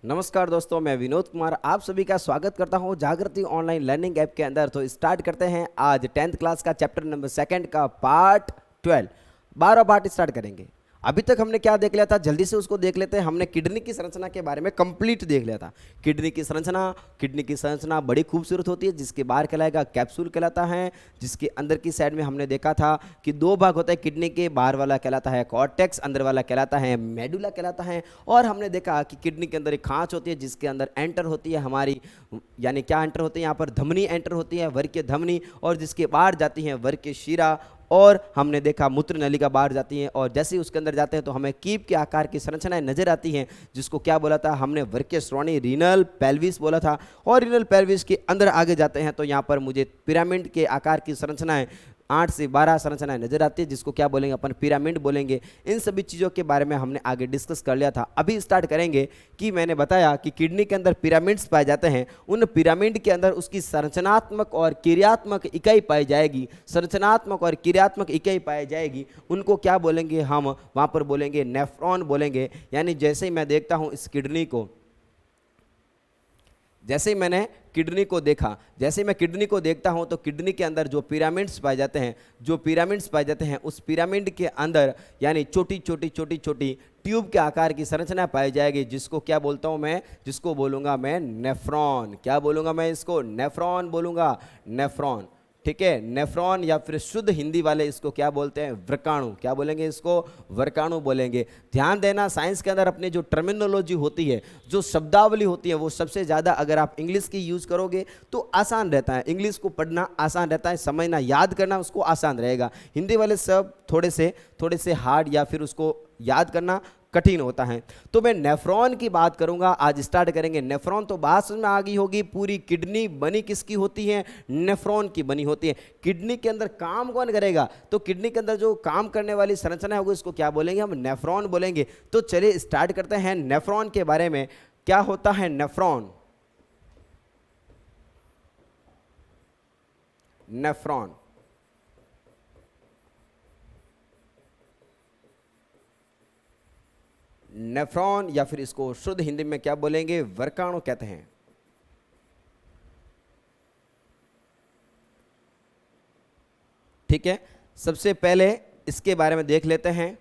नमस्कार दोस्तों, मैं विनोद कुमार आप सभी का स्वागत करता हूं जागृति ऑनलाइन लर्निंग ऐप के अंदर। तो स्टार्ट करते हैं आज 10th क्लास का चैप्टर नंबर 2 का पार्ट 12। 12 पार्ट स्टार्ट करेंगे। अभी तक हमने क्या देख लिया था, जल्दी से उसको देख लेते हैं। हमने किडनी की संरचना के बारे में कंप्लीट देख लिया था। किडनी की संरचना बड़ी खूबसूरत होती है, जिसके बाहर कहलाएगा कैप्सूल कहलाता है, जिसके अंदर की साइड में हमने देखा था कि दो भाग होता है किडनी के। बाहर वाला कहलाता है कॉर्टेक्स, अंदर वाला कहलाता है मेडुला कहलाता है। और हमने देखा कि किडनी के अंदर एक खांच होती है, जिसके अंदर एंटर होती है हमारी, यानी क्या एंटर होती है यहाँ पर, धमनी एंटर होती है, वर्कीय धमनी, और जिसके बाहर जाती है वर्कीय शिरा। और हमने देखा मूत्र नलिका बाहर जाती है, और जैसे ही उसके अंदर जाते हैं तो हमें कीप के आकार की संरचनाएं नजर आती हैं, जिसको क्या बोला था हमने, वर्कीय श्रोणि, रीनल पेल्विस बोला था। और रीनल पेल्विस के अंदर आगे जाते हैं तो यहाँ पर मुझे पिरामिड के आकार की संरचनाएं 8 से 12 संरचनाएं नजर आती है, जिसको क्या बोलेंगे अपन, पिरामिड बोलेंगे। इन सभी चीज़ों के बारे में हमने आगे डिस्कस कर लिया था। अभी स्टार्ट करेंगे कि मैंने बताया कि किडनी के अंदर पिरामिड्स पाए जाते हैं। उन पिरामिड के अंदर उसकी संरचनात्मक और क्रियात्मक इकाई पाई जाएगी। संरचनात्मक और क्रियात्मक इकाई पाई जाएगी, उनको क्या बोलेंगे हम, वहाँ पर बोलेंगे नेफ्रॉन बोलेंगे। यानी जैसे ही मैं देखता हूँ इस किडनी को, जैसे ही मैंने किडनी को देखा, जैसे ही मैं किडनी को देखता हूं तो किडनी के अंदर जो पिरामिड्स पाए जाते हैं, उस पिरामिड के अंदर यानी छोटी छोटी ट्यूब के आकार की संरचना पाई जाएगी, जिसको क्या बोलता हूं मैं, जिसको बोलूंगा मैं नेफ्रॉन। क्या बोलूंगा मैं इसको, नेफ्रॉन बोलूंगा, नेफ्रॉन। ठीक है, नेफ्रॉन, या फिर शुद्ध हिंदी वाले इसको क्या बोलते हैं, वृकाणु। क्या बोलेंगे इसको, वृकाणु बोलेंगे। ध्यान देना, साइंस के अंदर अपनी जो टर्मिनोलॉजी होती है, जो शब्दावली होती है, वो सबसे ज़्यादा अगर आप इंग्लिश की यूज़ करोगे तो आसान रहता है। इंग्लिश को पढ़ना आसान रहता है, समझना, याद करना उसको आसान रहेगा। हिंदी वाले सब थोड़े से हार्ड या फिर उसको याद करना कठिन होता है। तो मैं नेफ्रॉन की बात करूंगा, आज स्टार्ट करेंगे। नेफ्रॉन तो बात समझ में आ गई होगी, पूरी किडनी बनी किसकी होती है, नेफ्रॉन की बनी होती है। किडनी के अंदर काम कौन करेगा, तो किडनी के अंदर जो काम करने वाली संरचना होगी उसको क्या बोलेंगे हम, नेफ्रॉन बोलेंगे। तो चलिए स्टार्ट करते हैं नेफ्रॉन के बारे में। क्या होता है नेफ्रॉन, नेफ्रॉन नेफ्रॉन या फिर इसको शुद्ध हिंदी में क्या बोलेंगे, वृकाणु कहते हैं। ठीक है, सबसे पहले इसके बारे में देख लेते हैं।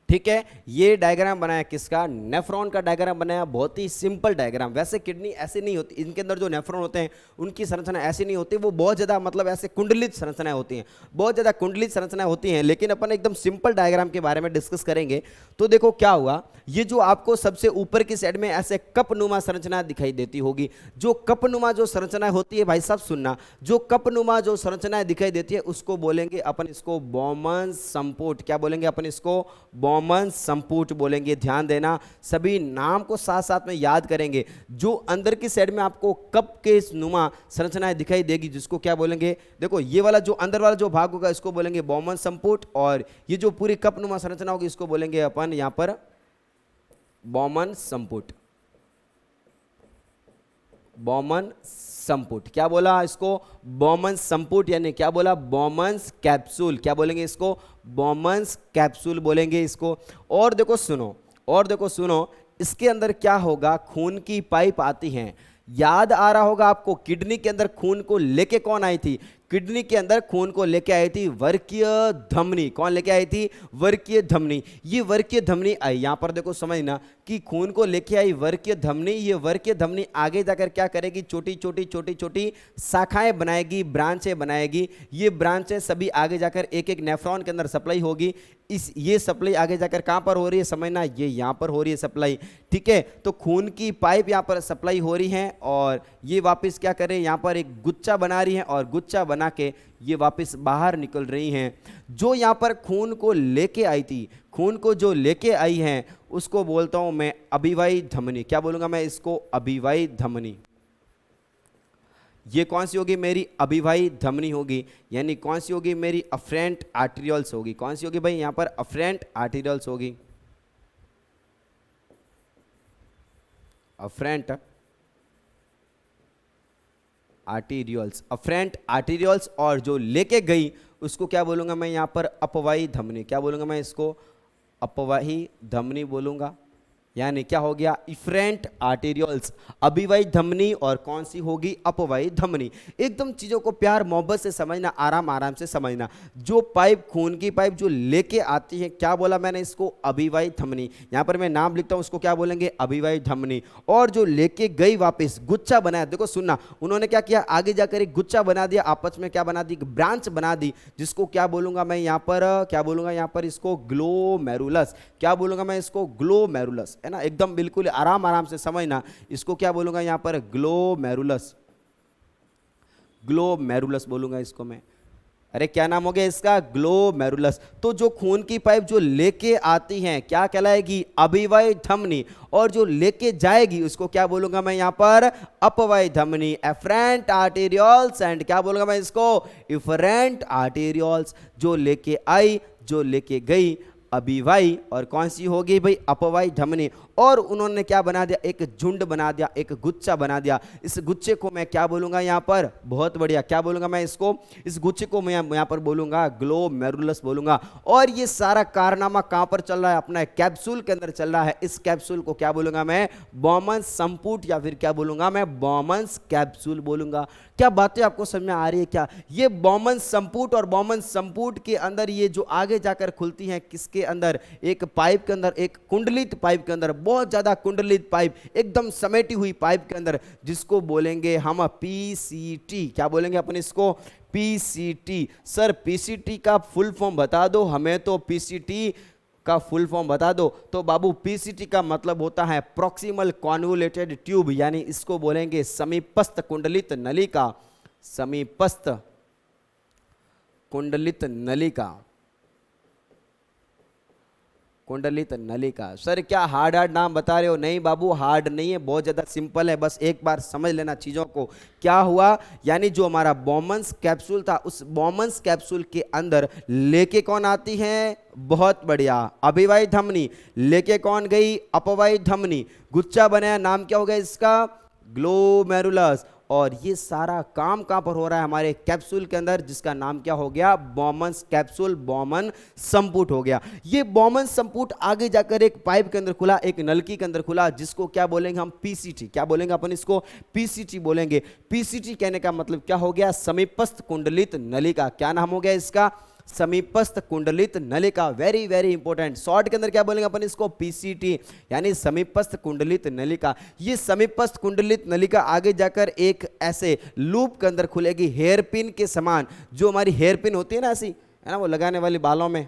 ठीक है, ये डायग्राम बनाया किसका, नेफ्रॉन का डायग्राम बनाया। बहुत ही सिंपल डायग्राम। वैसे किडनी ऐसे नहीं होती, इनके अंदर जो नेफ्रॉन होते हैं उनकी संरचना ऐसी नहीं होती, वो बहुत ज़्यादा मतलब ऐसे कुंडलित संरचनाएं होती हैं, बहुत ज़्यादा कुंडलित संरचनाएं होती हैं। लेकिन अपन एकदम सिंपल डायग्राम के बारे में डिस्कस करेंगे। तो देखो क्या हुआ, ये जो आपको सबसे ऊपर की साइड में ऐसे कपनुमा संरचना दिखाई देती होगी। जो कपनुमा जो संरचना होती है, भाई साहब सुनना, जो कपनुमा जो संरचनाएं दिखाई देती है उसको बोलेंगे अपन, इसको बॉमन संपुट। क्या बोलेंगे अपन इसको, बॉमन संपुट बोलेंगे। ध्यान देना, सभी नाम को साथ साथ में याद करेंगे। जो अंदर की साइड में आपको कप के नुमा संरचनाएं दिखाई देगी, जिसको क्या बोलेंगे, देखो ये वाला जो अंदर वाला जो भाग होगा इसको बोलेंगे बॉमन संपुट, और ये जो पूरी कप नुमा संरचना होगी इसको बोलेंगे अपन यहां पर बॉमन संपुट। बॉमन संपुट, क्या बोला इसको, बॉमन संपुट, यानी क्या बोला, बॉमन्स कैप्सूल। क्या बोलेंगे इसको, बॉमन्स कैप्सूल बोलेंगे इसको। और देखो सुनो, इसके अंदर क्या होगा, खून की पाइप आती हैं। याद आ रहा होगा आपको, किडनी के अंदर खून को लेके कौन आई थी, किडनी के अंदर खून को लेके आई थी वर्कीय धमनी। कौन लेके आई थी, वर्कीय धमनी। ये वर्कीय धमनी आई, यहां पर देखो समझना कि खून को लेके आई वर्कीय धमनी। ये वर्कीय धमनी आगे जाकर क्या करेगी, छोटी छोटी शाखाएं बनाएगी, ब्रांचें बनाएगी। ये ब्रांचें सभी आगे जाकर एक एक नेफ्रॉन के अंदर सप्लाई होगी। ये सप्लाई आगे जाकर कहां पर हो रही है, समझना, ये यहां पर हो रही है सप्लाई। ठीक है, तो खून की पाइप यहां पर सप्लाई हो रही है, और ये वापस क्या कर रही है, यहां पर एक गुच्छा बना रही है, और गुच्छा बना के ये वापस बाहर निकल रही हैं। जो यहाँ पर खून को लेके आई थी, खून को जो लेके आई हैं उसको बोलता हूं मैं अभिवाही धमनी। क्या बोलूंगा मैं इसको? अभिवाही धमनी। ये कौन सी होगी? मेरी अभिवाही धमनी होगी। यानी कौन सी होगी? मेरी अफरेंट आर्टेरियल्स होगी। कौन सी होगी भाई? यहाँ पर अफरेंट आर्टेरियल्स होगी। Afferent arterioles, afferent arterioles. और जो लेके गई उसको क्या बोलूंगा मैं यहाँ पर? अपवाही धमनी। क्या बोलूंगा मैं इसको? अपवाही धमनी बोलूंगा। यानी क्या हो गया? इफरेंट आर्टेरियल्स, अभिवाही धमनी, और कौन सी होगी? अपवाही धमनी। एकदम चीज़ों को प्यार मोहब्बत से समझना, आराम आराम से समझना। जो पाइप, खून की पाइप जो लेके आती है, क्या बोला मैंने इसको? अभिवाही धमनी। यहाँ पर मैं नाम लिखता हूँ, उसको क्या बोलेंगे? अभिवाही धमनी। और जो लेके गई वापस, गुच्छा बनाया। देखो सुनना, उन्होंने क्या किया? आगे जाकर एक गुच्छा बना दिया, आपस में क्या बना दी? ब्रांच बना दी, जिसको क्या बोलूंगा मैं यहाँ पर? क्या बोलूंगा यहाँ पर? इसको ग्लोमेरुलस। क्या बोलूंगा मैं इसको? ग्लोमेरुलस, है ना? एकदम बिल्कुल आराम आराम से समझना। इसको क्या बोलूंगा यहाँ पर? ग्लोमेरुलस। ग्लोमेरुलस बोलूंगा इसको मैं। अरे क्या नाम हो गया इसका? ग्लोमेरुलस। तो जो खून की पाइप जो लेके आती हैं क्या कहलाएगी? अभिवाही धमनी। और जो लेके जाएगी उसको क्या बोलूंगा मैं यहाँ पर? अपवाही धमनी, एफरेंट आर्टेरियल्स। एंड क्या बोलूंगा मैं इसको? इफरेंट आर्टेरियल्स। जो लेके आई, जो लेके गई, अभिवाही, और कौन सी होगी भाई? अपवाही धमनी। और उन्होंने क्या बना दिया? एक झुंड बना दिया, एक गुच्छा बना दिया। इस गुच्छे को मैं क्या बोलूंगा यहाँ पर? बहुत बढ़िया, क्या बोलूंगा मैं इसको? इस गुच्छे को मैं यहाँ पर बोलूंगा ग्लोमेरुलस बोलूंगा। और ये सारा कारनामा कहां पर चल रहा है? अपना कैप्सूल के अंदर चल रहा है। इस कैप्सूल को क्या बोलूंगा मैं? बॉमन्स संपुट, या फिर क्या बोलूंगा मैं? बॉमन्स कैप्सूल बोलूंगा। क्या बातें आपको समझ में आ रही है क्या? ये बॉमन्स संपुट, और बॉमन्स संपुट के अंदर ये जो आगे जाकर खुलती हैं, किसके अंदर? एक पाइप के अंदर, एक कुंडलित पाइप के अंदर, बहुत ज्यादा कुंडलित पाइप, एकदम समेटी हुई पाइप के अंदर, जिसको बोलेंगे हम पीसीटी। क्या बोलेंगे अपन इसको? पीसीटी। सर पीसीटी का फुल फॉर्म बता दो हमें, तो पीसीटी का फुल फॉर्म बता दो। तो बाबू पीसीटी का मतलब होता है प्रॉक्सिमल कॉन्वोल्यूटेड ट्यूब, यानी इसको बोलेंगे समीपस्थ कुंडलित नलिका। समीपस्थ कुंडलित नलिका, कुंडलित नलिका। सर क्या हार्ड हार्ड नाम बता रहे हो? नहीं बाबू, हार्ड नहीं है, बहुत ज़्यादा सिंपल है। बस एक बार समझ लेना चीज़ों को। क्या हुआ? यानी जो हमारा बॉमन्स कैप्सूल था, उस बॉमन्स कैप्सूल के अंदर लेके कौन आती है? बहुत बढ़िया, अभिवाही धमनी। लेके कौन गई? अपवाही धमनी। गुच्छा बनाया, नाम क्या हो गया इसका? ग्लोमेरुलस। और ये सारा काम कहां पर हो रहा है? हमारे कैप्सूल के अंदर, जिसका नाम क्या हो गया? बॉमन्स कैप्सूल, बॉमन संपुट हो गया। ये बॉमन संपुट आगे जाकर एक पाइप के अंदर खुला, एक नलकी के अंदर खुला, जिसको क्या बोलेंगे हम? पीसीटी। क्या बोलेंगे अपन इसको? पीसीटी बोलेंगे। पीसीटी कहने का मतलब क्या हो गया? समीपस्थ कुंडलित नलिका। क्या नाम हो गया इसका? समीपस्थ कुंडलित नलिका। Very very important. शॉर्ट के अंदर क्या बोलेंगे अपन इसको? पीसीटी, यानी समीपस्थ कुंडलित नलिका। ये समीपस्थ कुंडलित नलिका आगे जाकर एक ऐसे लूप के अंदर खुलेगी, हेयर पिन के समान। जो हमारी हेयर पिन होती है ना, ऐसी, है ना, वो लगाने वाली बालों में,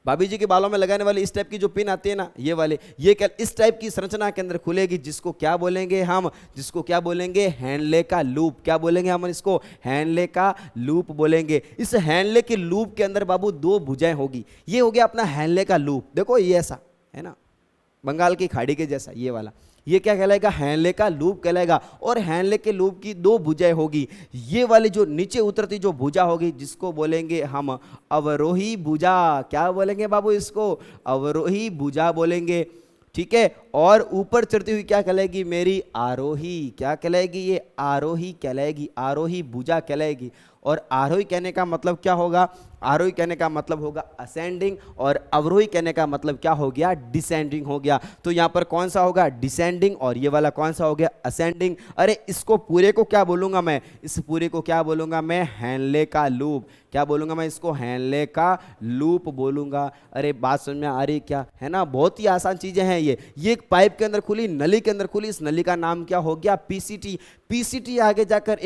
भाभी जी के बालों में लगाने वाली इस टाइप की जो पिन आती है ना, ये वाले, ये क्या इस टाइप की संरचना के अंदर खुलेगी, जिसको क्या बोलेंगे हम? जिसको क्या बोलेंगे? हैंडले का लूप। क्या बोलेंगे हम इसको? हैंडले का लूप बोलेंगे। इस हैंडले के लूप के अंदर बाबू दो भुजाएं होगी। ये हो गया अपना हैंडले का लूप। देखो ये ऐसा है ना, बंगाल की खाड़ी के जैसा ये वाला, ये क्या कहलाएगा? हैंडले का लूप कहलाएगा। और हैंडले के लूप की दो भुजाएं होगी। ये वाली जो नीचे उतरती जो भुजा होगी, जिसको बोलेंगे हम अवरोही भुजा। क्या बोलेंगे बाबू इसको? अवरोही भुजा बोलेंगे। ठीक है। और ऊपर चढ़ती हुई क्या कहलाएगी? मेरी आरोही। क्या कहलाएगी? ये आरोही कहलाएगी, आरोही भुजा कहलाएगी। और आरोही कहने का मतलब क्या होगा? आरोही कहने का मतलब होगा असेंडिंग, और अवरोही कहने का मतलब क्या हो गया? डिसेंडिंग हो गया। तो यहाँ पर कौन सा होगा? डिसेंडिंग, और ये वाला कौन सा हो गया? असेंडिंग। अरे इसको पूरे को क्या बोलूंगा मैं? इस पूरे को क्या बोलूंगा मैं? हैंडले का लूप। क्या बोलूंगा मैं इसको? हैंडले का लूप बोलूंगा। अरे बात समझ में आ रही क्या? है ना, बहुत ही आसान चीजें हैं ये। एक पाइप के अंदर खुली, नली के अंदर खुली, इस नली का नाम क्या हो गया? पीसीटी। पीसीटी आगे जाकर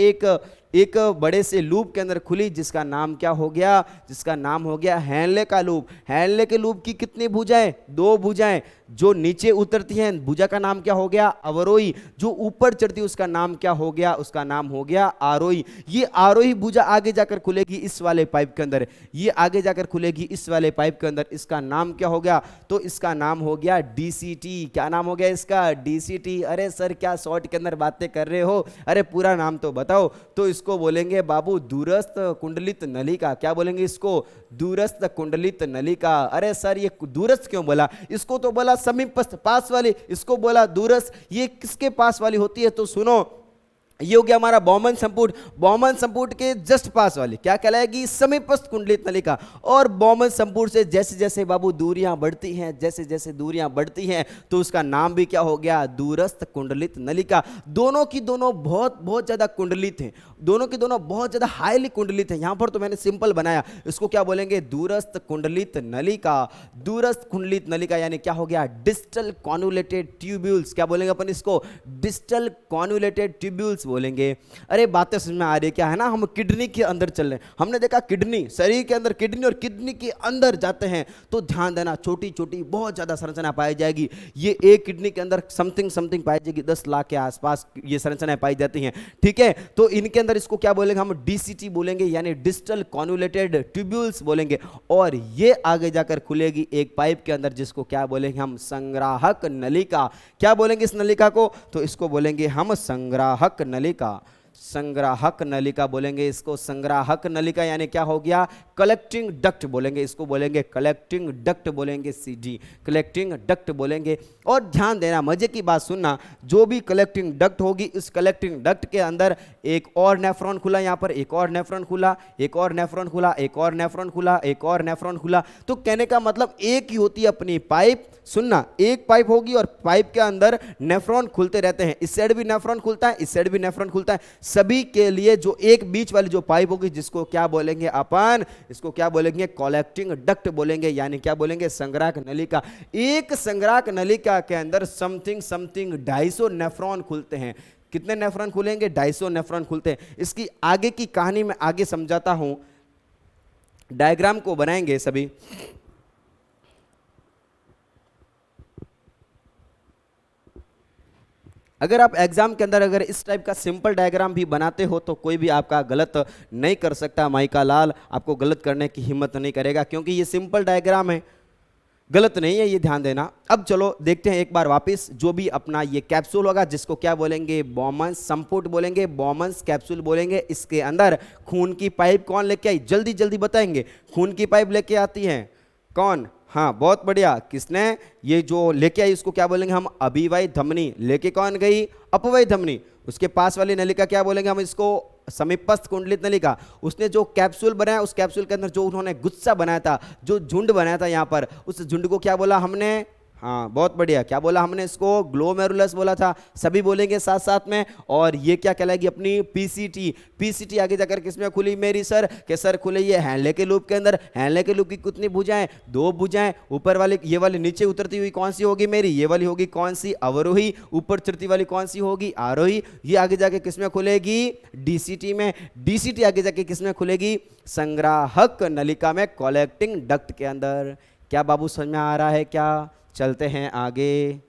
एक बड़े से लूप के अंदर खुली, जिसका नाम क्या हो गया? जिसका नाम हो गया हैंडले का लूप। हैंडले के लूप की कितनी भुजाएं? दो भुजाएं। जो नीचे उतरती है भुजा का नाम क्या हो गया, अवरोही। जो ऊपर चढ़ती है उसका नाम क्या हो गया, उसका नाम हो गया आरोही। ये आरोही भुजा आगे जाकर खुलेगी इस वाले पाइप के अंदर, ये आगे जाकर खुलेगी इस वाले पाइप के अंदर, इसका नाम क्या हो गया, तो इसका नाम हो गया डीसीटी। क्या नाम हो गया इसका, डीसीटी। अरे सर क्या शॉर्ट के अंदर बातें कर रहे हो, अरे पूरा नाम तो बताओ। तो इसको बोलेंगे बाबू दूरस्थ कुंडलित नलिका। क्या बोलेंगे इसको, दूरस्थ कुंडलित नलिका। अरे सर ये दूरस्थ क्यों बोला, इसको तो बोला समीपस्थ पास वाली, इसको बोला दूरस्थ। ये किसके पास वाली होती है, तो सुनो ये हो गया हमारा बॉमन संपुट। बॉमन संपुट के जस्ट पास वाली क्या कहलाएगी, समीपस्थ कुंडलित नलिका। और बॉमन संपुट से जैसे जैसे बाबू दूरियां बढ़ती हैं, जैसे जैसे दूरियां बढ़ती हैं, तो उसका नाम भी क्या हो गया, दूरस्थ कुंडलित नलिका। दोनों की दोनों बहुत बहुत ज्यादा कुंडलित हैं, दोनों की दोनों बहुत ज्यादा हाईली कुंडलित हैं। यहां पर तो मैंने सिंपल बनाया, इसको क्या बोलेंगे, दूरस्थ कुंडलित नलिका। दूरस्थ कुंडलित नलिका यानी क्या हो गया, डिस्टल कॉन्वुलेटेड ट्यूब्यूल्स। क्या बोलेंगे अपन इसको, डिस्टल कॉन्वुलेटेड ट्यूब्यूल्स बोलेंगे। अरे बातें समझ में आ रही है क्या, है ना। हम किडनी के अंदर चल रहे हैं, हमने देखा किडनी, शरीर के अंदर किडनी, और किडनी के अंदर जाते हैं तो ध्यान देना छोटी छोटी बहुत ज्यादा संरचना पाई जाएगी। ये एक किडनी के अंदर समथिंग समथिंग पाई जाएगी, 10 लाख के आसपास ये संरचनाएं पाई जाती हैं, ठीक है। तो इनके अंदर इसको क्या बोलेंगे हम, डीसीटी बोलेंगे, यानी डिस्टल कॉन्वुलेटेड ट्यूब्यूल्स बोलेंगे। और ये आगे जाकर खुलेगी एक पाइप के अंदर, जिसको क्या बोलेंगे हम, संग्राहक नलिका। क्या बोलेंगे इस नलिका को, तो इसको बोलेंगे हम संग्राहक नलिका। संग्राहक नलिका बोलेंगे इसको, संग्राहक नलिका यानी क्या हो गया, कलेक्टिंग डक्ट बोलेंगे इसको, बोलेंगे कलेक्टिंग डक्ट बोलेंगे, सीडी कलेक्टिंग डक्ट बोलेंगे। और ध्यान देना, मजे की बात सुनना, जो भी कलेक्टिंग डक्ट होगी, इस कलेक्टिंग डक्ट के अंदर एक और नेफ्रॉन खुला, यहां पर एक और नेफ्रॉन खुला, एक और नेफ्रॉन खुला, एक और नेफ्रॉन खुला, एक और नेफ्रॉन खुला। तो कहने का मतलब एक ही होती है अपनी पाइप, सुनना, एक पाइप होगी और पाइप के अंदर नेफ्रॉन खुलते रहते हैं, इस साइड भी नेफ्रॉन खुलता है, इस साइड भी नेफ्रॉन खुलता है। सभी के लिए जो एक बीच वाली जो पाइप होगी, जिसको क्या बोलेंगे अपन, इसको क्या बोलेंगे, कलेक्टिंग डक्ट बोलेंगे, यानी क्या बोलेंगे, संग्राहक नलिका। एक संग्राहक नलिका के अंदर समथिंग समथिंग 250 नेफ्रॉन खुलते हैं। कितने नेफ्रॉन खुलेंगे, 250 नेफ्रॉन खुलते हैं। इसकी आगे की कहानी मैं आगे समझाता हूं, डायग्राम को बनाएंगे सभी। अगर आप एग्जाम के अंदर अगर इस टाइप का सिंपल डायग्राम भी बनाते हो तो कोई भी आपका गलत नहीं कर सकता, माइका लाल आपको गलत करने की हिम्मत नहीं करेगा, क्योंकि ये सिंपल डायग्राम है, गलत नहीं है, ये ध्यान देना। अब चलो देखते हैं एक बार वापस, जो भी अपना ये कैप्सूल होगा, जिसको क्या बोलेंगे, बॉमन्स संपुट बोलेंगे, बॉमन्स कैप्सूल बोलेंगे। इसके अंदर खून की पाइप कौन लेके आई, जल्दी जल्दी बताएंगे। खून की पाइप लेके आती है कौन, हाँ बहुत बढ़िया, किसने, ये जो लेके आई उसको क्या बोलेंगे हम, अभिवाही धमनी। लेके कौन गई, अपवाही धमनी। उसके पास वाली नलिका क्या बोलेंगे हम इसको, समीपस्थ कुंडलित नलिका। उसने जो कैप्सूल बनाया, उस कैप्सूल के अंदर जो उन्होंने गुच्छा बनाया था, जो झुंड बनाया था यहाँ पर, उस झुंड को क्या बोला हमने, हाँ बहुत बढ़िया, क्या बोला हमने इसको, ग्लोमेरुलस बोला था। सभी बोलेंगे साथ साथ में। और ये क्या कहलाएगी अपनी, पीसीटी। पीसीटी आगे जाकर किसमें खुली मेरी सर, के सर खुले ये हैंडले के लूप के अंदर। हैंडले के लूप की कितनी भुजाएं, 2 भुजाएं। ऊपर वाली, ये वाली नीचे उतरती हुई कौन सी होगी मेरी, ये वाली होगी कौन सी, अवरोही। ऊपर चढ़ती वाली कौन सी होगी, आरोही। ये आगे जाके किसमें खुलेगी, डीसीटी में। डीसीटी आगे जाके किसमें खुलेगी, संग्राहक नलिका में, कलेक्टिंग डक्ट के अंदर। क्या बाबू समझ में आ रहा है क्या, चलते हैं आगे।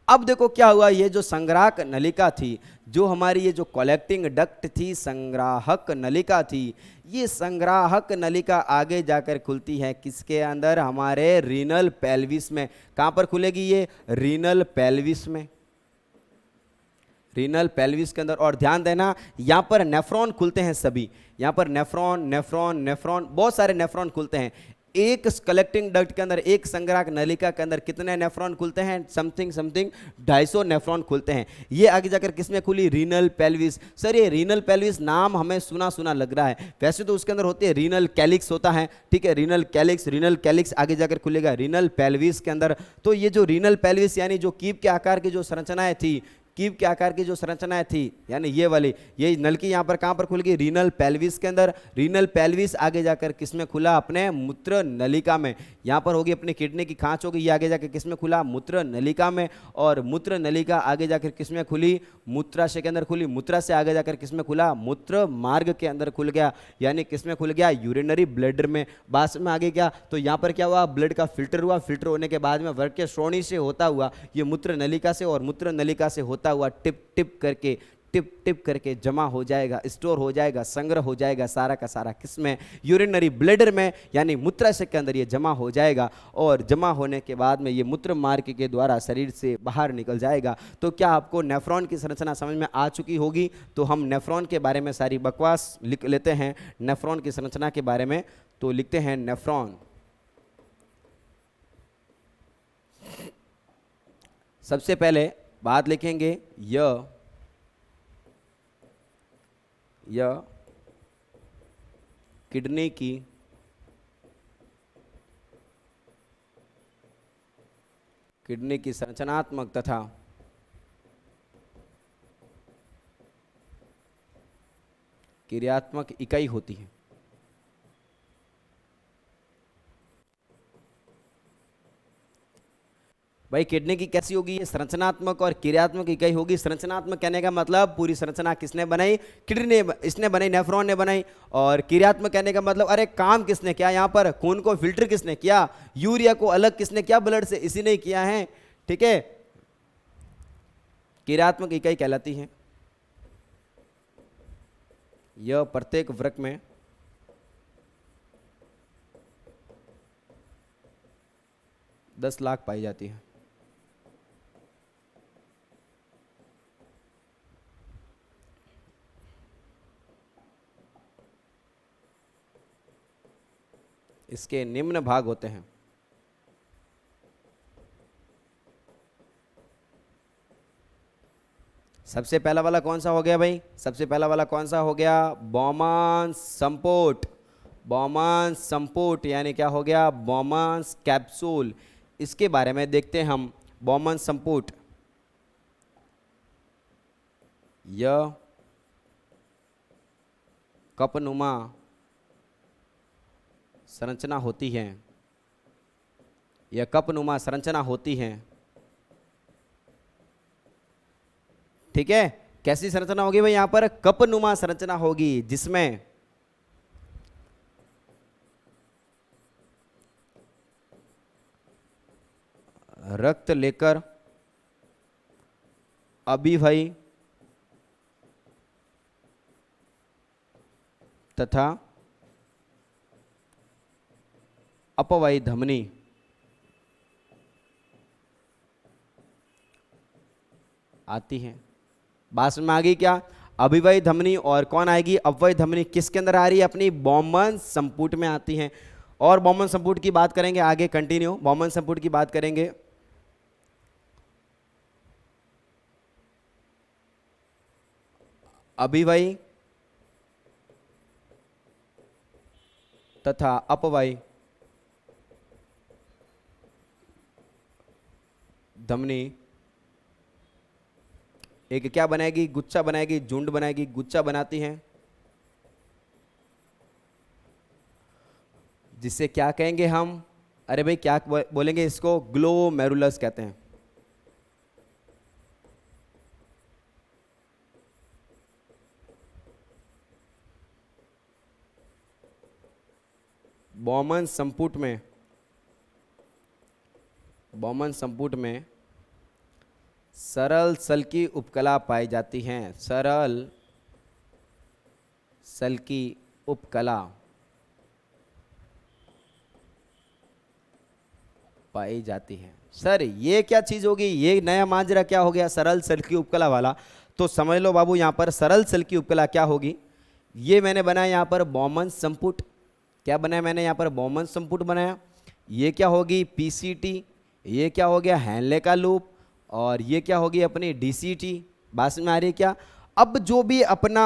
अब देखो क्या हुआ, ये जो संग्राहक नलिका थी, जो हमारी ये जो कलेक्टिंग डक्ट थी, संग्राहक नलिका थी, ये संग्राहक नलिका आगे जाकर खुलती है किसके अंदर, हमारे रीनल पेल्विस में। कहां पर खुलेगी ये, रीनल पेल्विस में, रीनल पेल्विस के अंदर। और ध्यान देना, यहां पर नेफ्रॉन खुलते हैं सभी, यहां पर नेफ्रॉन नेफ्रॉन नेफ्रॉन, बहुत सारे नेफ्रॉन खुलते हैं। एक कलेक्टिंग डक्ट के अंदर, एक संग्राहक नलिका के अंदर कितने नेफ्रॉन खुलते हैं, समथिंग समथिंग 250 नेफ्रॉन खुलते हैं। ये आगे जाकर किसमें खुली, रीनल पेल्विस। सर ये रीनल पेल्विस नाम हमें सुना सुना लग रहा है, वैसे तो उसके अंदर होते हैं रीनल कैलिक्स होता है, ठीक है, रीनल कैलिक्स, रीनल कैलिक्स आगे जाकर खुलेगा रीनल पेल्विस के अंदर। तो ये जो रीनल पेल्विस यानी जो कीप के आकार की जो संरचनाएं थी, कीव के आकार की जो संरचनाएं थी, यानी ये वाली, ये नलकी यहाँ पर कहाँ पर खुल गई, रीनल पेल्विस के अंदर। रीनल पेल्विस आगे जाकर किसमें खुला, अपने मूत्र नलिका में। यहाँ पर होगी अपनी किडनी की खांच होगी, ये आगे जाकर किसमें खुला, मूत्र नलिका में। और मूत्र नलिका आगे जाकर किसमें खुली, मूत्राशय के अंदर खुली। मूत्राशय से आगे जाकर किसमें खुला, मूत्र मार्ग के अंदर खुल गया, यानी किसमें खुल गया, यूरिनरी ब्लैडर में। बाद में आगे क्या, तो यहाँ पर क्या हुआ, ब्लड का फिल्टर हुआ। फिल्टर होने के बाद में वर्ग के श्रोणी से होता हुआ ये मूत्र नलिका से, और मूत्र नलिका से होता हुआ टिप टिप करके जमा हो जाएगा, स्टोर हो जाएगा, संग्रह हो जाएगा सारा का सारा किसमें, यूरिनरी ब्लैडर में, यानी मूत्राशय के अंदर ये जमा हो जाएगा। और जमा होने के बाद में ये मूत्र मार्ग के द्वारा शरीर से बाहर निकल जाएगा। तो क्या आपको नेफ्रॉन की संरचना समझ में आ चुकी होगी? तो हम नेफ्रॉन के बारे में सारी बकवास लिख लेते हैं। नेफ्रॉन की संरचना के बारे में तो लिखते हैं नेफ्रॉन। सबसे पहले बात लिखेंगे यह किडनी की संरचनात्मक तथा क्रियात्मक इकाई होती है। भाई किडनी की कैसी होगी, ये संरचनात्मक और क्रियात्मक इकाई होगी। संरचनात्मक कहने का मतलब पूरी संरचना किसने बनाई, किडनी ने, इसने बनाई, नेफ्रॉन ने बनाई। और क्रियात्मक कहने का मतलब अरे काम किसने किया, यहाँ पर खून को फिल्टर किसने किया, यूरिया को अलग किसने किया ब्लड से, इसी ने किया है। ठीक है, क्रियात्मक इकाई कहलाती है। यह प्रत्येक वृक्क में दस लाख पाई जाती है। इसके निम्न भाग होते हैं। सबसे पहला वाला कौन सा हो गया भाई, सबसे पहला वाला कौन सा हो गया, बॉमन संपुट। बॉमन संपुट यानी क्या हो गया, बॉमन कैप्सूल। इसके बारे में देखते हैं हम। बॉमन संपुट यह कपनुमा संरचना होती है, यह कपनुमा संरचना होती है। ठीक है, कैसी संरचना होगी भाई, यहां पर कपनुमा संरचना होगी, जिसमें रक्त लेकर अभिवयी तथा अपवायी धमनी आती है। बात में आ गई क्या, अभिवयी धमनी और कौन आएगी, अपवायी धमनी किसके अंदर आ रही है, अपनी बॉमन संपुट में आती है। और बॉमन संपुट की बात करेंगे आगे, कंटिन्यू बॉमन संपुट की बात करेंगे। अभिवयी तथा अपवायी धमनी एक क्या बनाएगी, गुच्छा बनाएगी, झुंड बनाएगी, गुच्छा बनाती हैं, जिसे क्या कहेंगे हम, अरे भाई क्या बोलेंगे इसको, ग्लोमेरुलस कहते हैं। बॉमन संपुट में सरल सल की उपकला पाई जाती हैं, सरल सल की उपकला पाई जाती है। सर ये क्या चीज होगी, ये नया माजरा क्या हो गया, सरल सल की उपकला वाला। तो समझ लो बाबू, यहां पर सरल सल की उपकला क्या होगी, ये मैंने बनाया यहां पर बॉमन संपुट। क्या बनाया मैंने यहां पर, बॉमन संपुट बनाया। ये क्या होगी, पीसीटी। ये क्या हो गया, हैनले का लूप। और ये क्या होगी अपनी डीसीटी। बात में आ रही है क्या। अब जो भी अपना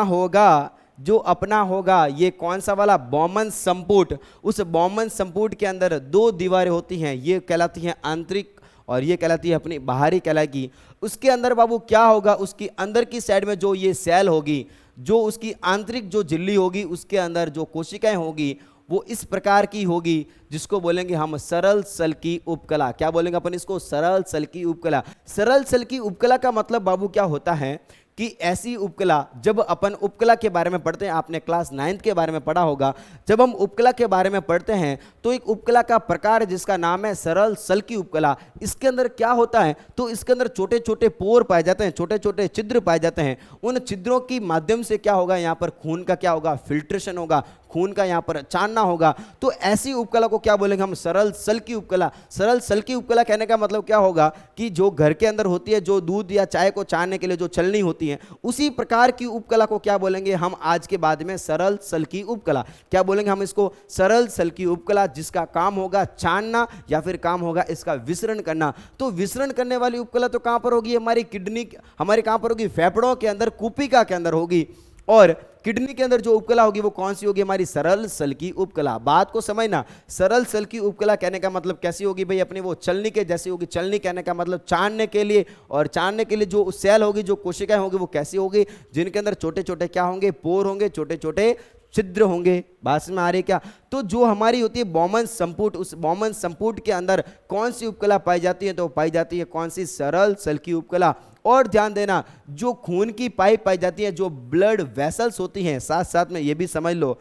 होगा, ये कौन सा वाला, बॉमन संपुट। उस बॉमन संपुट के अंदर दो दीवारें होती हैं, ये कहलाती हैं आंतरिक और ये कहलाती है अपनी बाहरी कहलाएगी। उसके अंदर बाबू क्या होगा, उसकी अंदर की साइड में जो ये सेल होगी, जो उसकी आंतरिक जो झिल्ली होगी, उसके अंदर जो कोशिकाएं होगी वो इस प्रकार की होगी, जिसको बोलेंगे हम सरल सल की उपकला। क्या बोलेंगे अपन इसको? सरल सल की उपकला। सरल सल की उपकला का मतलब बाबू क्या होता है कि ऐसी उपकला, जब अपन उपकला के बारे में पढ़ते हैं, आपने क्लास 9th के बारे में पढ़ा होगा, जब हम उपकला के बारे में पढ़ते हैं तो एक उपकला का प्रकार है जिसका नाम है सरल सल की उपकला। इसके अंदर क्या होता है, तो इसके अंदर छोटे छोटे पोर पाए जाते हैं, छोटे छोटे छिद्र पाए जाते हैं। उन छिद्रों के माध्यम से क्या होगा, यहाँ पर खून का क्या होगा, फिल्ट्रेशन होगा, खून का यहाँ पर चानना होगा। तो ऐसी उपकला को क्या बोलेंगे हम? सरल सल की उपकला। सरल सल की उपकला कहने का मतलब क्या होगा कि जो घर के अंदर होती है, जो दूध या चाय को छानने के लिए जो छलनी होती है, उसी प्रकार की उपकला को क्या बोलेंगे हम आज के बाद में? सरल सल की उपकला। क्या बोलेंगे हम इसको? सरल सल की उपकला, जिसका काम होगा छानना या फिर काम होगा इसका विसरण करना। तो विसरण करने वाली उपकला तो कहां पर होगी? हमारी किडनी, हमारे कहां पर होगी? फेफड़ों के अंदर, कुपिका के अंदर होगी। और किडनी के अंदर जो उपकला होगी वो कौन सी होगी? हमारी सरल सल की उपकला। बात को समझना, सरल सल की उपकला कहने का मतलब कैसी होगी भाई? अपनी वो चलनी के जैसी होगी। चलनी कहने का मतलब छानने के लिए, और छानने के लिए जो सेल होगी, जो कोशिकाएं होगी, वो कैसी होगी? जिनके अंदर छोटे छोटे क्या होंगे? पोर होंगे, छोटे छोटे छिद्र होंगे। बात में आ रही है क्या? तो जो हमारी होती है बॉमन संपुट, उस बॉमन संपुट के अंदर कौन सी उपकला पाई जाती है? तो पाई जाती है कौन सी? सरल सल की उपकला। और ध्यान देना, जो खून की पाइप पाई जाती है, जो ब्लड वेसल्स होती हैं, साथ साथ में ये भी समझ लो,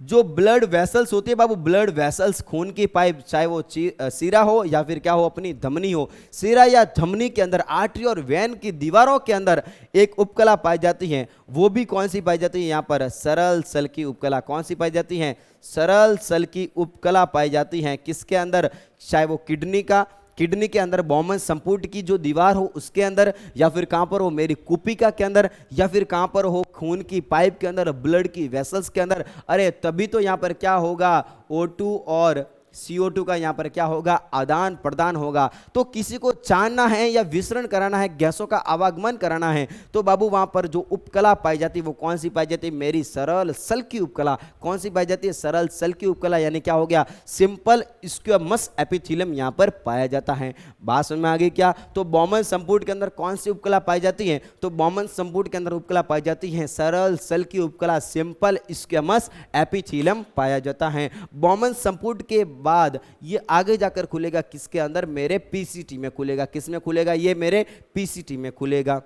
जो ब्लड वेसल्स होती है बाबू, ब्लड वेसल्स, खून की पाइप, चाहे वो सीरा हो या फिर क्या हो, अपनी धमनी हो, सीरा या धमनी के अंदर, आर्टरी और वेन की दीवारों के अंदर एक उपकला पाई जाती है। वो भी कौन सी पाई जाती है? यहाँ पर सरल सल की उपकला। कौन सी पाई जाती है? सरल सल की उपकला पाई जाती है। किसके अंदर? चाहे वो किडनी का, किडनी के अंदर बॉमन संपुट की जो दीवार हो उसके अंदर, या फिर कहां पर हो? मेरी कुपिका के अंदर, या फिर कहां पर हो? खून की पाइप के अंदर, ब्लड की वेसल्स के अंदर। अरे तभी तो यहां पर क्या होगा? O2 और CO2 का यहाँ पर क्या होगा? आदान प्रदान होगा। तो किसी को छानना है या विसरण कराना है, गैसों का आवागमन कराना है, तो बाबू वहां पर जो उपकला पाई जाती है वो कौन सी पाई जाती है? मेरी सरल सल की उपकला। कौन सी पाई जाती है? सरल सल की उपकला। यानी क्या हो गया? सिंपल स्क्वैमस एपिथेलियम यहाँ पर पाया जाता है। बात समझ में आ गई क्या? तो बॉमन संपुट के अंदर कौन सी उपकला पाई जाती है? तो बॉमन संपुट के अंदर उपकला पाई जाती है सरल सल की उपकला, सिंपल स्क्वैमस एपिथेलियम पाया जाता है। बॉमन संपुट के बाद ये आगे जाकर खुलेगा किसके अंदर? मेरे पीसीटी में खुलेगा। किस में खुलेगा? ये मेरे पीसीटी में खुलेगा।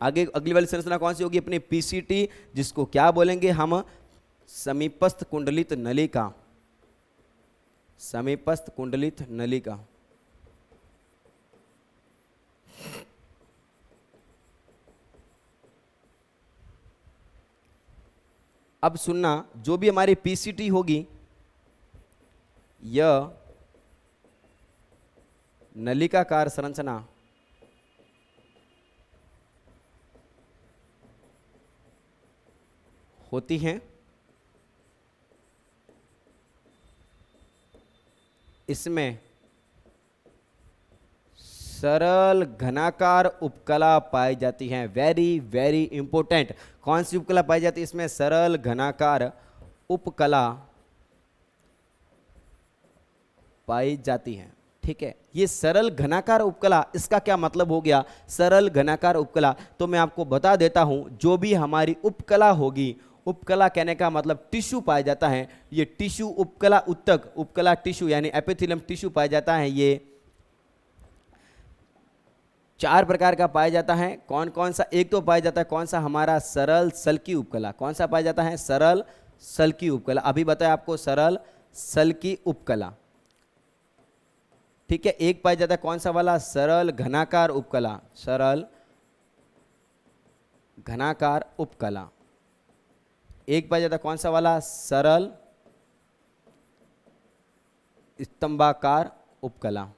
आगे अगली वाली संरचना कौन सी होगी? अपनी पीसीटी, जिसको क्या बोलेंगे हम? समीपस्थ कुंडलित नलिका। समीपस्थ कुंडलित नलिका। अब सुनना, जो भी हमारी पीसीटी होगी, यह नलिकाकार संरचना होती हैं। इसमें सरल घनाकार उपकला पाई जाती हैं। Very very important. कौन सी उपकला पाई जाती है इसमें? सरल घनाकार उपकला पाई जाती हैं। ठीक है, ये सरल घनाकार उपकला, इसका क्या मतलब हो गया? सरल घनाकार उपकला, तो मैं आपको बता देता हूं, जो भी हमारी उपकला होगी, उपकला कहने का मतलब टिश्यू पाया जाता है। ये टिश्यू उपकला उत्तक, उपकला टिश्यू यानी एपिथेलियम टिश्यू पाया जाता है। ये 4 प्रकार का पाया जाता है। कौन कौन सा? एक तो पाया जाता है कौन सा? हमारा सरल सल की उपकला। कौन सा पाया जाता है? सरल सल की उपकला। अभी बताया आपको, सरल सल की उपकला। ठीक है, एक पाया जाता है कौन सा वाला? सरल घनाकार उपकला। सरल घनाकार उपकला। एक पाया जाता है कौन सा वाला? सरल स्तंभाकार उपकला।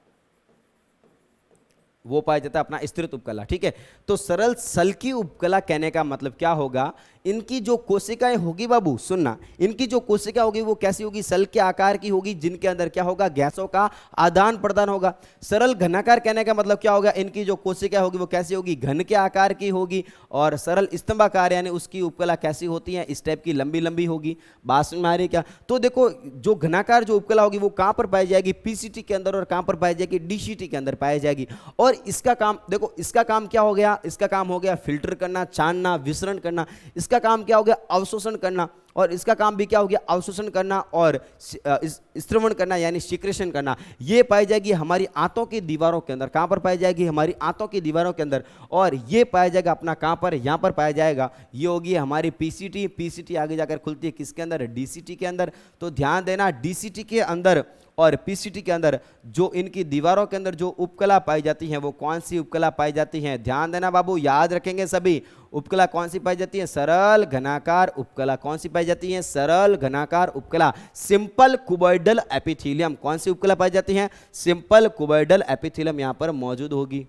वो पाया जाता है अपना स्थिर उपकला। ठीक है, तो सरल सल की उपकला कहने का मतलब क्या होगा? इनकी जो कोशिकाएं होगी बाबू सुनना, इनकी जो कोशिका होगी वो कैसी होगी, सल के आकार की होगी, जिनके अंदर क्या होगा, गैसों का आदान प्रदान होगा। सरल घनाकार कहने का मतलब क्या होगा, इनकी जो कोशिका होगी वो कैसी होगी, घन के आकार की होगी। और सरल स्तंभाकार यानी उसकी उपकला कैसी होती है, इस टाइप की लंबी लंबी होगी। बात समझ में आ रही क्या? तो देखो जो घनाकार जो उपकला होगी वो कहां पर पाई जाएगी, पीसीटी के अंदर, और कहां पर पाई जाएगी, डीसीटी के अंदर पाई जाएगी। और इसका काम देखो, इसका काम क्या हो गया, इसका काम हो गया फिल्टर करना, छानना, विसरण करना। इसका काम क्या हो गया, अवशोषण करना। और इसका काम भी क्या हो गया, अवशोषण करना और स्त्रवण करना यानी सिक्रेशन करना। ये पाई जाएगी हमारी आंतों की दीवारों के अंदर। कहां पर पाई जाएगी, हमारी आंतों की दीवारों के अंदर। और ये पाया जाएगा अपना कहां पर, यहां पर पाया जाएगा। ये होगी हमारी पीसीटी। पीसीटी आगे जाकर खुलती है किसके अंदर, डीसीटी के अंदर। तो ध्यान देना, डीसीटी के अंदर और पीसीटी के अंदर जो इनकी दीवारों के अंदर जो उपकला पाई जाती हैं वो कौन सी उपकला पाई जाती हैं, ध्यान देना बाबू, याद रखेंगे सभी। उपकला कौन सी पाई जाती है, सरल घनाकार उपकला। कौन सी पाई जाती है, सरल घनाकार उपकला। Simple cuboidal epithelium. कौन सी उपकला पाई जाती है, सिंपल कुबॉइडल एपिथेलियम यहां पर मौजूद होगी।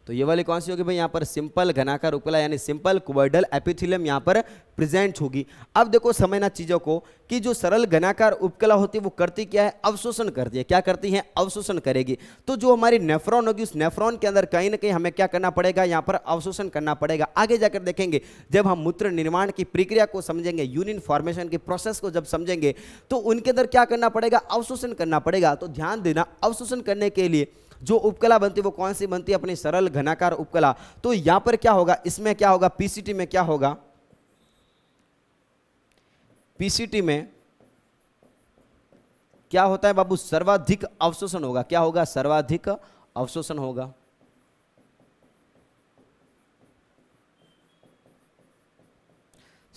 तो ये वाली कौन सी होगी भाई, यहां पर सिंपल घनाकार उपकला यानी सिंपल कुबॉइडल एपिथेलियम यहां पर प्रेजेंट होगी। अब देखो समझना चीजों को कि जो सरल घनाकार उपकला होती है वो करती क्या है, अवशोषण करती है। क्या करती है, अवशोषण करेगी। तो जो हमारी नेफ्रॉन होगी उस नेफ्रॉन के अंदर कहीं ना कहीं हमें क्या करना पड़ेगा, यहां पर अवशोषण करना पड़ेगा। आगे जाकर देखेंगे जब हम मूत्र निर्माण की प्रक्रिया को समझेंगे, यूरिन फॉर्मेशन की प्रोसेस को जब समझेंगे, तो उनके अंदर क्या करना पड़ेगा, अवशोषण करना पड़ेगा। तो ध्यान देना, अवशोषण करने के लिए जो उपकला बनती है वो कौन सी बनती है, अपनी सरल घनाकार उपकला। तो यहां पर क्या होगा, इसमें क्या होगा, पीसीटी में क्या होगा, पीसीटी में क्या होता है बाबू, सर्वाधिक अवशोषण होगा। क्या होगा, सर्वाधिक अवशोषण होगा।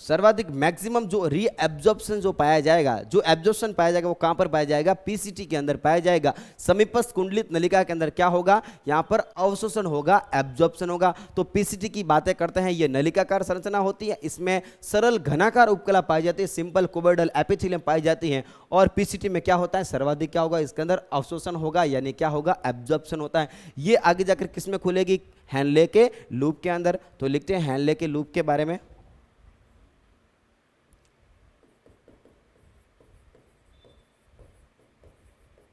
सर्वाधिक मैक्सिमम जो रीएब्जॉर्प्शन जो पाया जाएगा, जो एब्जॉर्प्शन पाया जाएगा वो कहां पर पाया जाएगा, पीसीटी के अंदर पाया जाएगा। समीपस्थ कुंडलित नलिका के अंदर क्या होगा, यहां पर अवशोषण होगा, एब्जॉर्प्शन होगा। तो पीसीटी की बातें करते हैं, ये नलिकाकार संरचना होती है, इसमें सरल घनाकार उपकला पाई जाती है, सिंपल कुबॉइडल एपिथेलियम पाई जाती है। और पीसीटी में क्या होता है, सर्वाधिक क्या होगा, इसके अंदर अवशोषण होगा यानी क्या होगा, एब्जॉर्प्शन होता है। ये आगे जाकर किसमें खुलेगी, हैनले के लूप के अंदर। तो लिखते हैं हैनले के लूप के बारे में।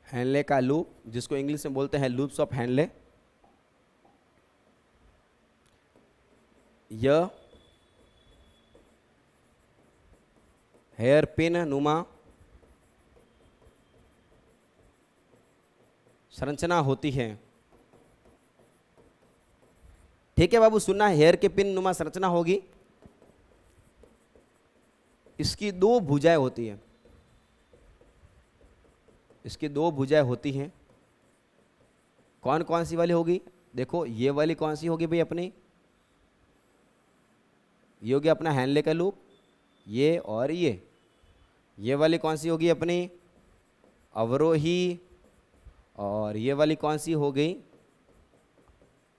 हैनले का लूप, जिसको इंग्लिश में बोलते हैं लूप्स ऑफ हैनले। यह हेयर पिन नुमा संरचना होती है। ठीक है बाबू, सुनना, हेयर के पिन नुमा संरचना होगी। इसकी दो भुजाएं होती हैं, इसकी दो भुजाएं होती हैं। कौन कौन सी वाली होगी, देखो ये वाली कौन सी होगी भाई अपनी, ये होगी अपना हैनले का लूप, ये और ये वाली कौन सी होगी अपनी, अवरोही। और ये वाली कौन सी हो गई,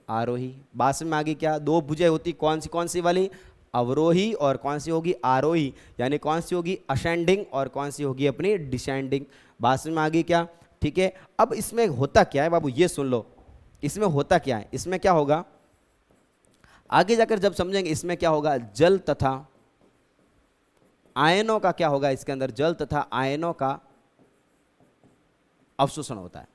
आरोही। बात में आ गई क्या, दो भुजाएं होती कौन सी वाली, अवरोही, और कौन सी होगी, आरोही। यानी कौन सी होगी, असेंडिंग, और कौन सी होगी अपनी, डिसेंडिंग। बात में आ गई क्या, ठीक है। अब इसमें होता क्या है बाबू, ये सुन लो, इसमें होता क्या है, इसमें क्या होगा आगे जाकर जब समझेंगे। इसमें क्या होगा, जल तथा आयनों का क्या होगा, इसके अंदर जल तथा आयनों का अवशोषण होता है।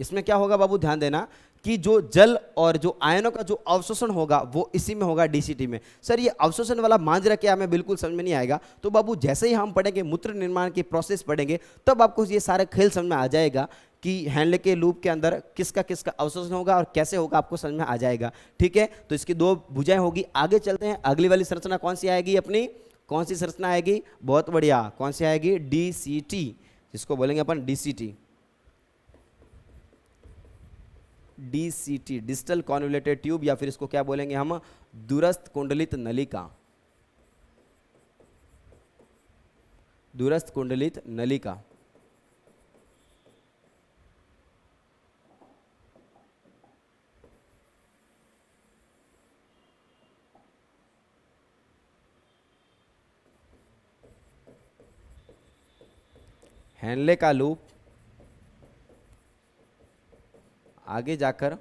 इसमें क्या होगा बाबू, ध्यान देना कि जो जल और जो आयनों का जो अवशोषण होगा वो इसी में होगा, डीसीटी में। सर ये अवशोषण वाला मांजरा क्या, हमें बिल्कुल समझ में नहीं आएगा। तो बाबू जैसे ही हम पढ़ेंगे, मूत्र निर्माण की प्रोसेस पढ़ेंगे, तब आपको ये सारे खेल समझ में आ जाएगा कि हैनले के लूप के अंदर किसका किसका अवशोषण होगा और कैसे होगा, आपको समझ में आ जाएगा। ठीक है, तो इसकी दो भुजाएं होगी। आगे चलते हैं, अगली वाली संरचना कौन सी आएगी अपनी, कौन सी संरचना आएगी, बहुत बढ़िया, कौन सी आएगी, डीसीटी, जिसको बोलेंगे अपन DCT. DCT, distal convoluted tube, या फिर इसको क्या बोलेंगे हम, दूरस्थ कुंडलित नलिका, दूरस्थ कुंडलित नलिका। हैनले का लूप, आगे जाकर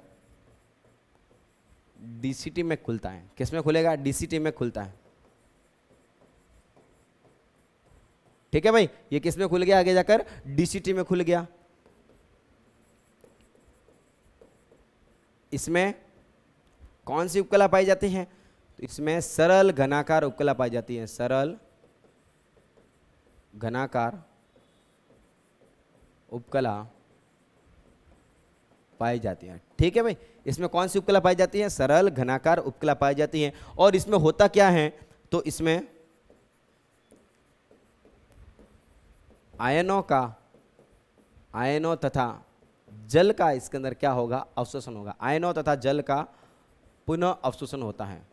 डीसीटी में खुलता है। किस में खुलेगा? डीसीटी में खुलता है। ठीक है भाई, ये किस में खुल गया? आगे जाकर डीसीटी में खुल गया। इसमें कौन सी उपकला पाई जाती है? तो इसमें सरल घनाकार उपकला पाई जाती है। सरल घनाकार उपकला पाई जाती है। ठीक है भाई, इसमें कौन सी उपकला पाई जाती है? सरल घनाकार उपकला पाई जाती है। और इसमें होता क्या है? तो इसमें आयनों तथा जल का इसके अंदर क्या होगा? अवशोषण होगा। आयनों तथा जल का पुनः अवशोषण होता है।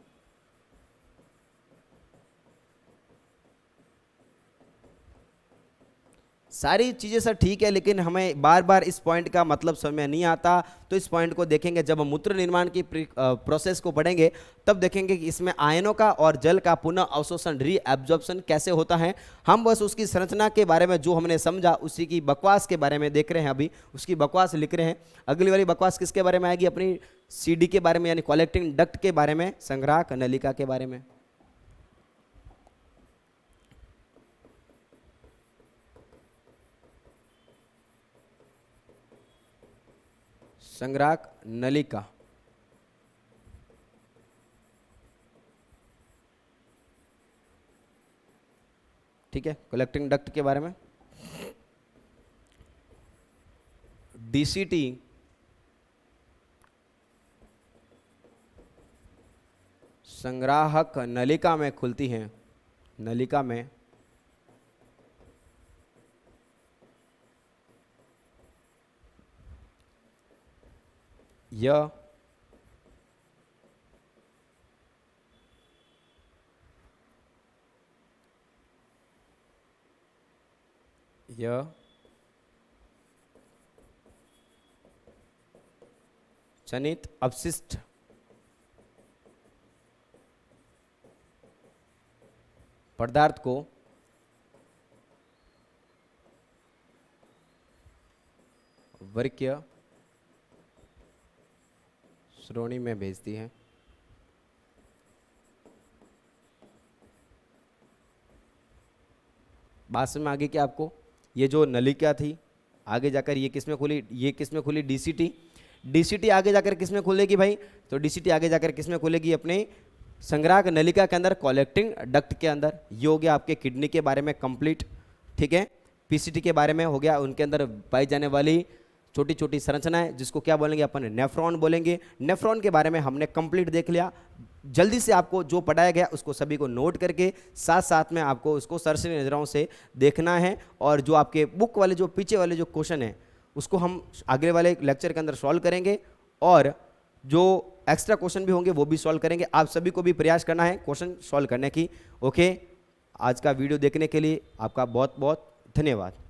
सारी चीजें सर ठीक है, लेकिन हमें बार बार इस पॉइंट का मतलब समझ में नहीं आता। तो इस पॉइंट को देखेंगे जब हम मूत्र निर्माण की प्रोसेस को पढ़ेंगे, तब देखेंगे कि इसमें आयनों का और जल का पुनः अवशोषण रीएब्जॉर्प्शन कैसे होता है। हम बस उसकी संरचना के बारे में जो हमने समझा उसी की बकवास के बारे में देख रहे हैं। अभी उसकी बकवास लिख रहे हैं। अगली वाली बकवास किसके बारे में आएगी? अपनी सीडी के बारे में, यानी कलेक्टिंग डक्ट के बारे में, संग्राहक नलिका के बारे में। संग्राहक नलिका, ठीक है। कलेक्टिंग डक्ट के बारे में, डीसीटी संग्राहक नलिका में खुलती हैं। नलिका में यह चनित अपशिष्ट पदार्थ को वृक्कीय श्रोणी में भेजती है। बात समझ में आ गई क्या आपको? ये जो नलिका थी आगे जाकर ये किसमें खुली? ये किसमें खुली? डीसीटी। डीसीटी आगे जाकर किसमें खुलेगी भाई? तो डीसीटी आगे जाकर किसमें खुलेगी? अपने संग्राहक नलिका के अंदर, कलेक्टिंग डक्ट के अंदर। ये हो गया आपके किडनी के बारे में कंप्लीट। ठीक है, पीसीटी के बारे में हो गया, उनके अंदर पाई जाने वाली छोटी छोटी संरचनाएं, जिसको क्या बोलेंगे अपन? नेफ्रॉन बोलेंगे। नेफ्रॉन के बारे में हमने कंप्लीट देख लिया। जल्दी से आपको जो पढ़ाया गया उसको सभी को नोट करके साथ साथ में आपको उसको सरसरी नजरों से देखना है। और जो आपके बुक वाले जो पीछे वाले जो क्वेश्चन है उसको हम अगले वाले लेक्चर के अंदर सॉल्व करेंगे, और जो एक्स्ट्रा क्वेश्चन भी होंगे वो भी सॉल्व करेंगे। आप सभी को भी प्रयास करना है क्वेश्चन सॉल्व करने की। ओके, आज का वीडियो देखने के लिए आपका बहुत बहुत धन्यवाद।